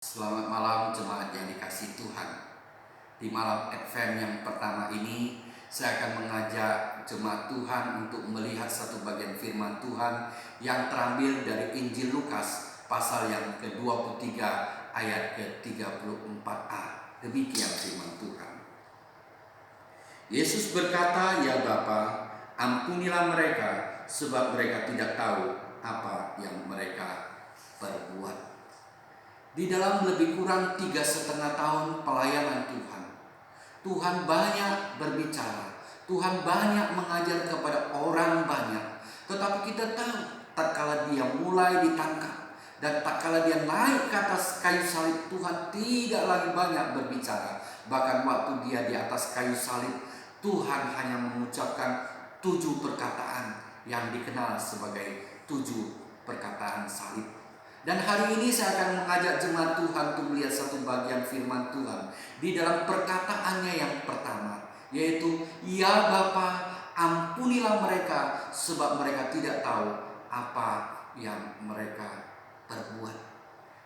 Selamat malam jemaat yang dikasihi Tuhan. Di malam Advent yang pertama ini, saya akan mengajak jemaat Tuhan untuk melihat satu bagian firman Tuhan yang terambil dari Injil Lukas pasal yang ke-23 ayat ke-34a. Demikian firman Tuhan. Yesus berkata, "Ya Bapa, ampunilah mereka, sebab mereka tidak tahu apa yang mereka perbuat." Di dalam lebih kurang 3,5 tahun pelayanan Tuhan, Tuhan banyak berbicara, Tuhan banyak mengajar kepada orang banyak. Tetapi kita tahu, tatkala dia mulai ditangkap dan tatkala dia naik ke atas kayu salib, Tuhan tidak lagi banyak berbicara. Bahkan waktu dia di atas kayu salib, Tuhan hanya mengucapkan 7 perkataan yang dikenal sebagai 7 perkataan salib. Dan hari ini saya akan mengajak jemaat Tuhan untuk melihat satu bagian firman Tuhan di dalam perkataannya yang pertama, yaitu, "Ya Bapa, ampunilah mereka, sebab mereka tidak tahu apa yang mereka perbuat."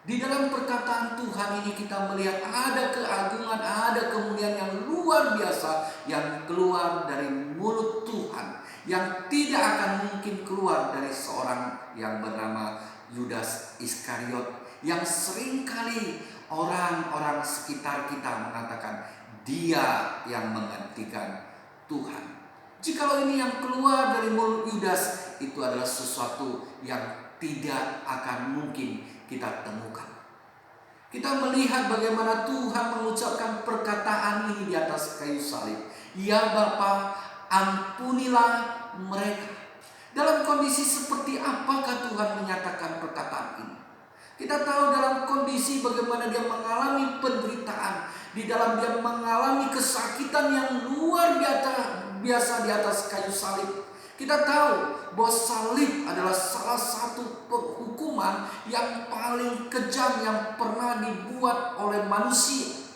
Di dalam perkataan Tuhan ini kita melihat ada keagungan, ada kemuliaan yang luar biasa yang keluar dari mulut Tuhan, yang tidak akan mungkin keluar dari seorang yang bernama Yudas Iskariot, yang seringkali orang-orang sekitar kita mengatakan dia yang menggantikan Tuhan. Jikalau ini yang keluar dari mulut Yudas, itu adalah sesuatu yang tidak akan mungkin kita temukan. Kita melihat bagaimana Tuhan mengucapkan perkataan ini di atas kayu salib. "Ya Bapa, ampunilah mereka." Dalam kondisi seperti apakah Tuhan menyatakan perkataan ini? Kita tahu dalam kondisi bagaimana dia mengalami penderitaan, di dalam dia mengalami kesakitan yang luar biasa di atas kayu salib. Kita tahu bahwa salib adalah salah satu penghukuman yang paling kejam yang pernah dibuat oleh manusia.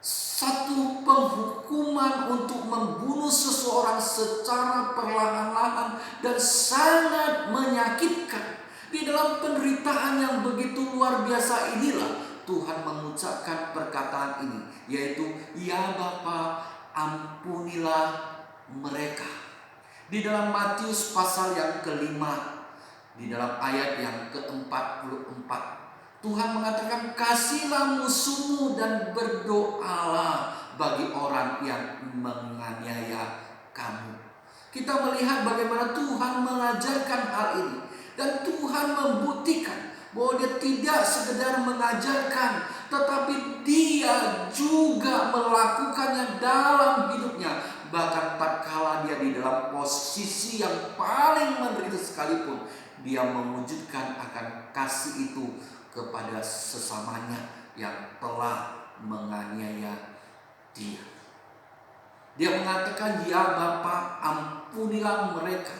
Satu penghukuman untuk membunuh seseorang secara perlahan-lahan dan sangat menyakitkan. Di dalam penderitaan yang begitu luar biasa inilah Tuhan mengucapkan perkataan ini, yaitu, "Ya Bapa, ampunilah mereka." Di dalam Matius pasal yang kelima, di dalam ayat yang ke-44, Tuhan mengatakan, "Kasihilah musuhmu dan berdoalah bagi orang yang menganiaya kamu." Kita melihat bagaimana Tuhan mengajarkan hal ini. Dan Tuhan membuktikan bahwa dia tidak sekedar mengajarkan, tetapi dia juga melakukannya dalam hidupnya. Bahkan tatkala dia di dalam posisi yang paling menderita sekalipun, dia mewujudkan akan kasih itu kepada sesamanya yang telah menganiaya dia. Dia mengatakan, "Ya Bapa, ampunilah mereka."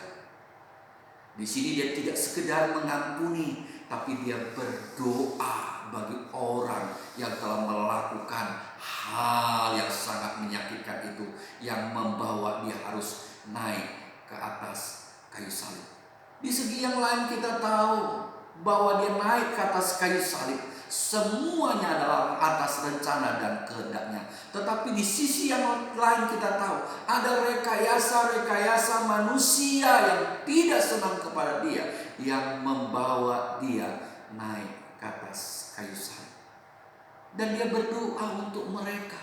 Di sini dia tidak sekedar mengampuni, tapi dia berdoa bagi orang yang telah melakukan hal yang sangat menyakitkan itu, yang membawa dia harus naik ke atas kayu salib. Di segi yang lain kita tahu bahwa dia naik ke atas kayu salib, semuanya adalah atas rencana dan kehendaknya. Tetapi di sisi yang lain kita tahu ada rekayasa manusia yang tidak senang kepada dia, yang membawa dia naik ke atas kayu salib. Dan dia berdoa untuk mereka.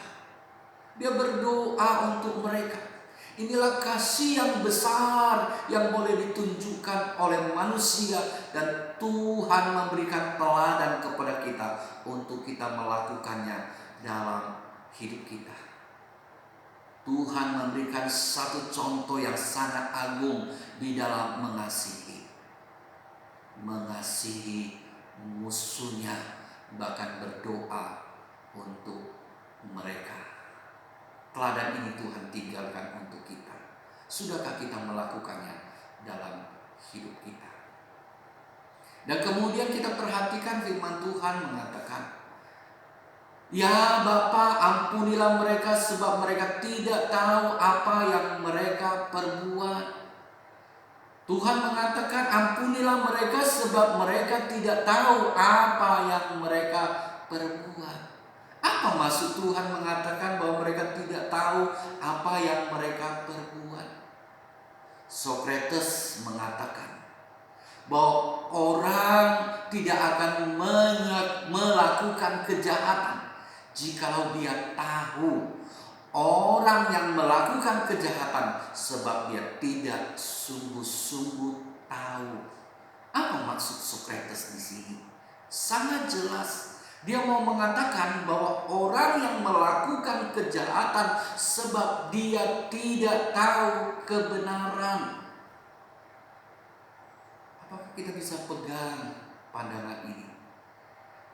Dia berdoa untuk mereka. Inilah kasih yang besar yang boleh ditunjukkan oleh manusia, dan Tuhan memberikan teladan kepada kita untuk kita melakukannya dalam hidup kita. Tuhan memberikan satu contoh yang sangat agung di dalam mengasihi. Mengasihi musuhnya, bahkan berdoa untuk mereka. Teladan ini Tuhan tinggalkan untuk kita. Sudahkah kita melakukannya dalam hidup kita? Dan kemudian kita perhatikan firman Tuhan mengatakan, "Ya Bapa, ampunilah mereka, sebab mereka tidak tahu apa yang mereka perbuat." Tuhan mengatakan, "Ampunilah mereka, sebab mereka tidak tahu apa yang mereka perbuat. Apa maksud Tuhan mengatakan bahwa mereka tidak tahu apa yang mereka perbuat? Socrates mengatakan bahwa orang tidak akan melakukan kejahatan jikalau dia tahu orang yang melakukan kejahatan sebab dia tidak sungguh-sungguh tahu. Apa maksud Socrates di sini? Sangat jelas. Dia mau mengatakan bahwa orang yang melakukan kejahatan sebab dia tidak tahu kebenaran. Apakah kita bisa pegang pandangan ini?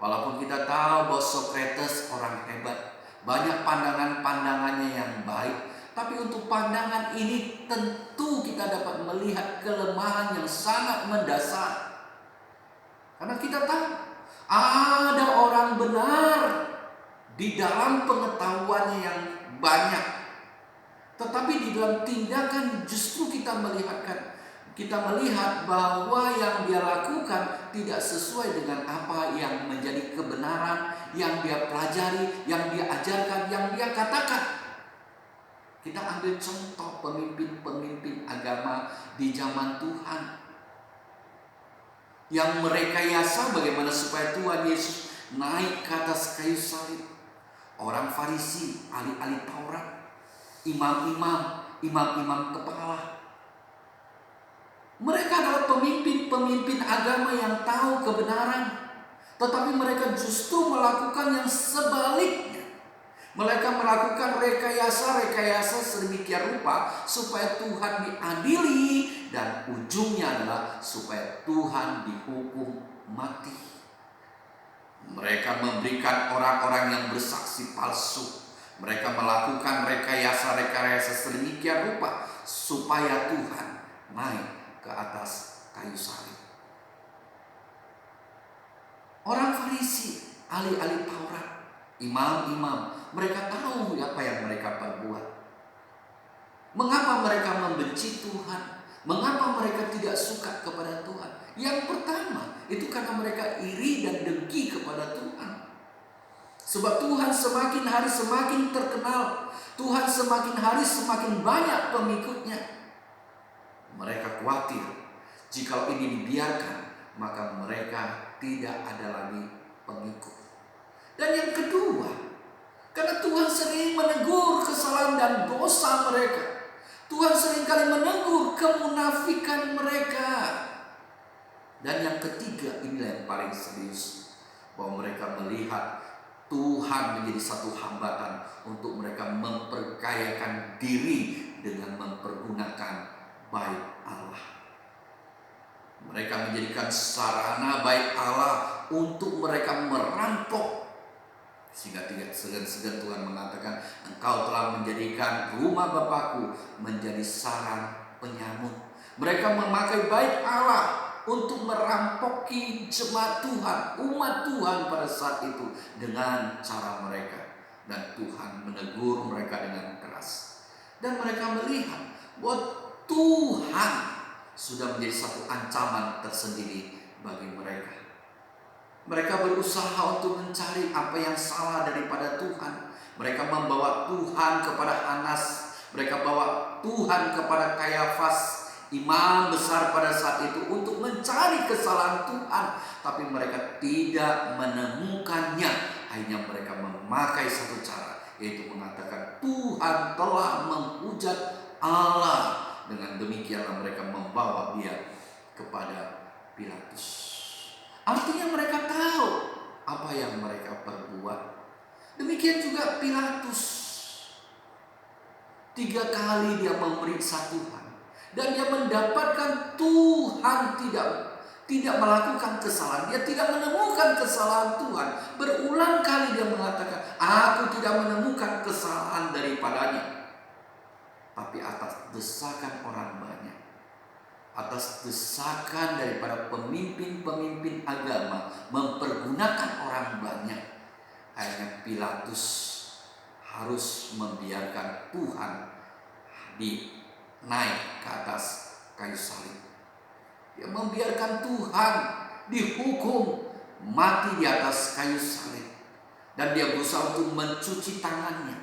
Walaupun kita tahu bahwa Socrates orang hebat, banyak pandangan-pandangannya yang baik, tapi untuk pandangan ini tentu kita dapat melihat kelemahan yang sangat mendasar. Karena kita tahu ada orang benar di dalam pengetahuannya yang banyak, tetapi di dalam tindakan justru kita melihat bahwa yang dia lakukan tidak sesuai dengan apa yang menjadi kebenaran yang dia pelajari, yang dia ajarkan, yang dia katakan. Kita ambil contoh pemimpin-pemimpin agama di zaman Tuhan yang merekayasa bagaimana supaya Tuhan Yesus naik ke atas kayu salib. Orang Farisi, ahli-ahli Taurat, imam-imam kepala. Mereka adalah pemimpin-pemimpin agama yang tahu kebenaran, tetapi mereka justru melakukan yang sebaliknya. Mereka melakukan rekayasa sedemikian rupa supaya Tuhan diadili, dan ujungnya adalah supaya Tuhan dihukum mati. Mereka memberikan orang-orang yang bersaksi palsu. Mereka melakukan rekayasa sedemikian rupa supaya Tuhan naik ke atas kayu salib. Orang Farisi, ahli-ahli Taurat, imam-imam, mereka tahu apa yang mereka perbuat. Mengapa mereka membenci Tuhan? Mengapa mereka tidak suka kepada Tuhan? Yang pertama, itu karena mereka iri dan dengki kepada Tuhan. Sebab Tuhan semakin hari semakin terkenal, Tuhan semakin hari semakin banyak pengikutnya. Mereka khawatir jika ini dibiarkan, maka mereka tidak ada lagi pengikut. Dan yang kedua, karena Tuhan sering menegur kesalahan dan dosa mereka. Tuhan seringkali menegur kemunafikan mereka. Dan yang ketiga, inilah yang paling serius, bahwa mereka melihat Tuhan menjadi satu hambatan untuk mereka memperkayakan diri dengan mempergunakan baik Allah. Mereka menjadikan sarana baik Allah untuk mereka merampok. Sehingga segan-segan Tuhan mengatakan, engkau telah menjadikan rumah Bapakku menjadi sarang penyamut. Mereka memakai baik Allah untuk merampoki jemaat Tuhan, umat Tuhan pada saat itu dengan cara mereka. Dan Tuhan menegur mereka dengan keras. Dan mereka melihat bahwa Tuhan sudah menjadi satu ancaman tersendiri bagi mereka. Mereka berusaha untuk mencari apa yang salah daripada Tuhan. Mereka membawa Tuhan kepada Hanas. Mereka bawa Tuhan kepada Kayafas, imam besar pada saat itu, untuk mencari kesalahan Tuhan. Tapi mereka tidak menemukannya. Akhirnya mereka memakai satu cara, yaitu mengatakan Tuhan telah menghujat Allah. Dengan demikianlah mereka membawa dia kepada Pilatus. Artinya mereka tahu apa yang mereka perbuat. Demikian juga Pilatus. 3 kali dia memeriksa Tuhan. Dan dia mendapatkan Tuhan tidak melakukan kesalahan. Dia tidak menemukan kesalahan Tuhan. Berulang kali dia mengatakan, aku tidak menemukan kesalahan daripadanya. Tapi atas desakan orang banyak, atas desakan daripada pemimpin-pemimpin agama mempergunakan orang banyak, akhirnya Pilatus harus membiarkan Tuhan naik ke atas kayu salib. Dia membiarkan Tuhan dihukum mati di atas kayu salib. Dan dia berusaha untuk mencuci tangannya,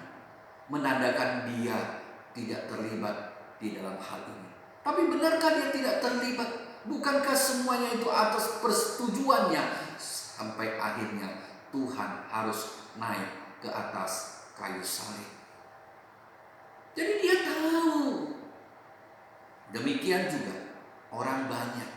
menandakan dia tidak terlibat di dalam hal ini. Tapi benarkah dia tidak terlibat? Bukankah semuanya itu atas persetujuannya? Sampai akhirnya Tuhan harus naik ke atas kayu salib. Jadi dia tahu. Demikian juga orang banyak.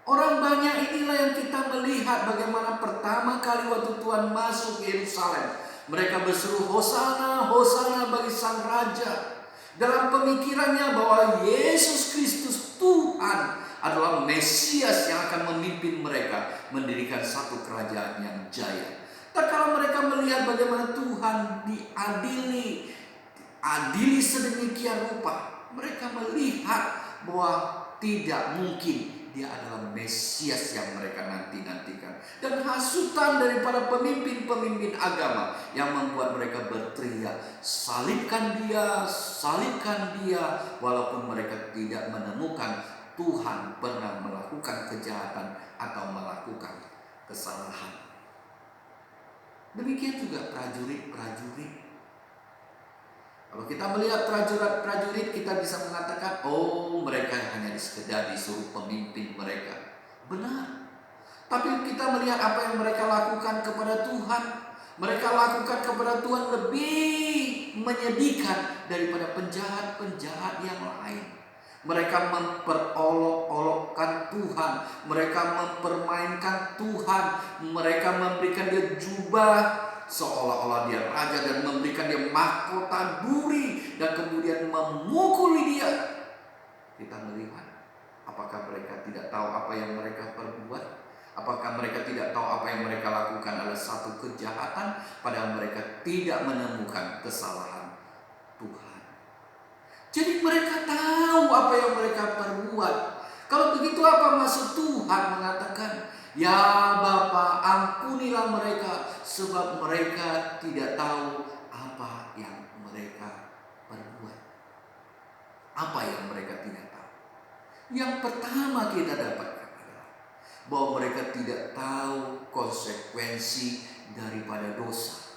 Orang banyak inilah yang kita melihat bagaimana pertama kali waktu Tuhan masuk ke Yerusalem, mereka berseru Hosana, Hosana bagi Sang Raja. Dalam pemikirannya bahwa Yesus Kristus Tuhan adalah Mesias yang akan memimpin mereka mendirikan satu kerajaan yang jaya. Dan kalau mereka melihat bagaimana Tuhan diadili sedemikian rupa, mereka melihat bahwa tidak mungkin dia adalah Mesias yang mereka nantikan. Dan hasutan daripada pemimpin-pemimpin agama yang membuat mereka berteriak, salibkan dia, salibkan dia. Walaupun mereka tidak menemukan Tuhan pernah melakukan kejahatan atau melakukan kesalahan. Demikian juga prajurit-prajurit. Kalau kita melihat prajurit, kita bisa mengatakan, oh, mereka hanya sekedar disuruh pemimpin mereka. Benar. Tapi kita melihat apa yang mereka lakukan kepada Tuhan. Mereka lakukan kepada Tuhan lebih menyedihkan daripada penjahat-penjahat yang lain. Mereka memperolok-olokkan Tuhan. Mereka mempermainkan Tuhan. Mereka memberikan dia jubah seolah-olah dia raja dan memberikan dia mahkota duri dan kemudian memukuli dia. Kita melihat, apakah mereka tidak tahu apa yang mereka perbuat? Apakah mereka tidak tahu apa yang mereka lakukan adalah satu kejahatan, padahal mereka tidak menemukan kesalahan Tuhan. Jadi mereka tahu apa yang mereka perbuat. Kalau begitu, apa maksud Tuhan mengatakan, ya Bapa, ampunilah mereka, sebab mereka tidak tahu apa yang mereka perbuat. Apa yang mereka tidak tahu? Yang pertama kita dapatkan adalah bahwa mereka tidak tahu konsekuensi daripada dosa.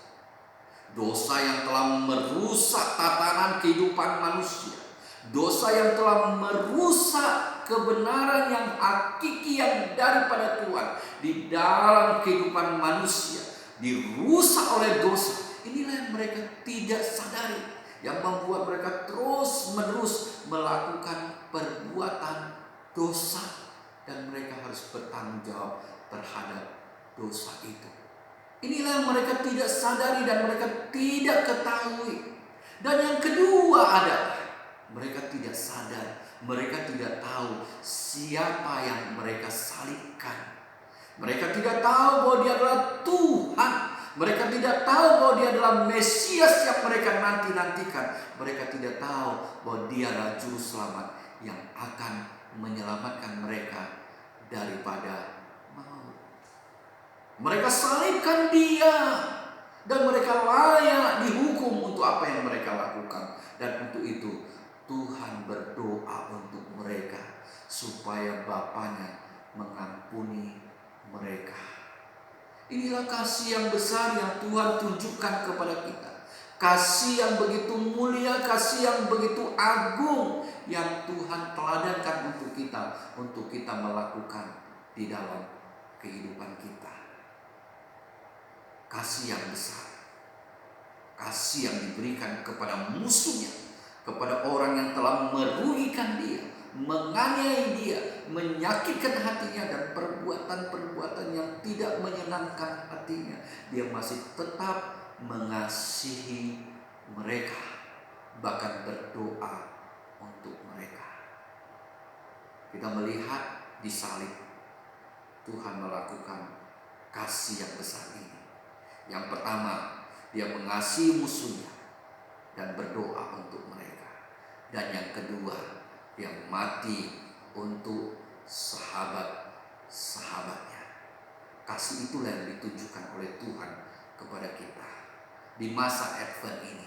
Dosa yang telah merusak tatanan kehidupan manusia. Dosa yang telah merusak kebenaran yang hakiki yang daripada Tuhan di dalam kehidupan manusia, dirusak oleh dosa. Inilah yang mereka tidak sadari, yang membuat mereka terus-menerus melakukan perbuatan dosa, dan mereka harus bertanggung jawab terhadap dosa itu. Inilah yang mereka tidak sadari dan mereka tidak ketahui. Dan yang kedua adalah mereka tidak sadar, mereka tidak tahu siapa yang mereka salibkan. Mereka tidak tahu bahwa dia adalah Tuhan. Mereka tidak tahu bahwa dia adalah Mesias yang mereka nantikan. Mereka tidak tahu bahwa dia adalah juru selamat yang akan menyelamatkan mereka daripada maut. Mereka salibkan dia, dan mereka layak dihukum untuk apa yang mereka lakukan. Dan untuk itu Tuhan berdoa untuk mereka supaya Bapanya mengampuni mereka. Inilah kasih yang besar yang Tuhan tunjukkan kepada kita. Kasih yang begitu mulia, kasih yang begitu agung yang Tuhan teladankan untuk kita melakukan di dalam kehidupan kita. Kasih yang besar, kasih yang diberikan kepada musuhnya, kepada orang yang telah merugikan dia, menganiaya dia, menyakitkan hatinya, dan perbuatan-perbuatan yang tidak menyenangkan hatinya. Dia masih tetap mengasihi mereka, bahkan berdoa untuk mereka. Kita melihat di salib Tuhan melakukan kasih yang besar ini. Yang pertama, dia mengasihi musuhnya dan berdoa untuk mereka. Dan yang kedua, dia mati untuk sahabat-sahabatnya. Kasih itulah yang ditunjukkan oleh Tuhan kepada kita. Di masa Advent ini,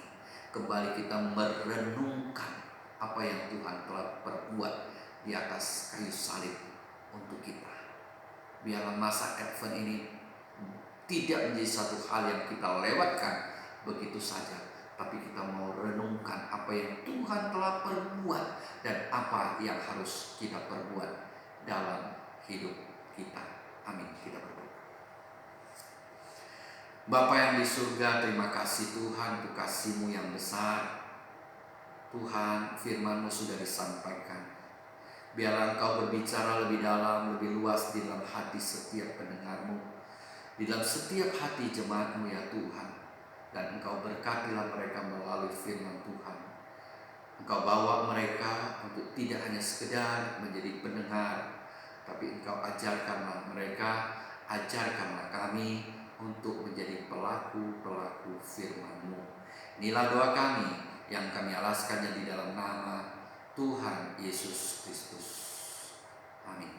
kembali kita merenungkan apa yang Tuhan telah perbuat di atas kayu salib untuk kita. Biarlah masa Advent ini tidak menjadi satu hal yang kita lewatkan begitu saja, tapi kita mau renungkan apa yang Tuhan telah perbuat dan apa yang harus kita perbuat dalam hidup kita. Amin. Kita berdoa. Bapa yang di surga, terima kasih Tuhan untuk kasih-Mu yang besar. Tuhan, firman-Mu sudah disampaikan. Biarlah Engkau berbicara lebih dalam, lebih luas di dalam hati setiap pendengar-Mu, di dalam setiap hati jemaat-Mu ya Tuhan. Dan Engkau berkatilah mereka melalui firman Tuhan. Engkau bawa mereka untuk tidak hanya sekedar menjadi pendengar, tapi Engkau ajarkanlah mereka, ajarkanlah kami untuk menjadi pelaku-pelaku firman-Mu. Inilah doa kami yang kami alaskannya di dalam nama Tuhan Yesus Kristus. Amin.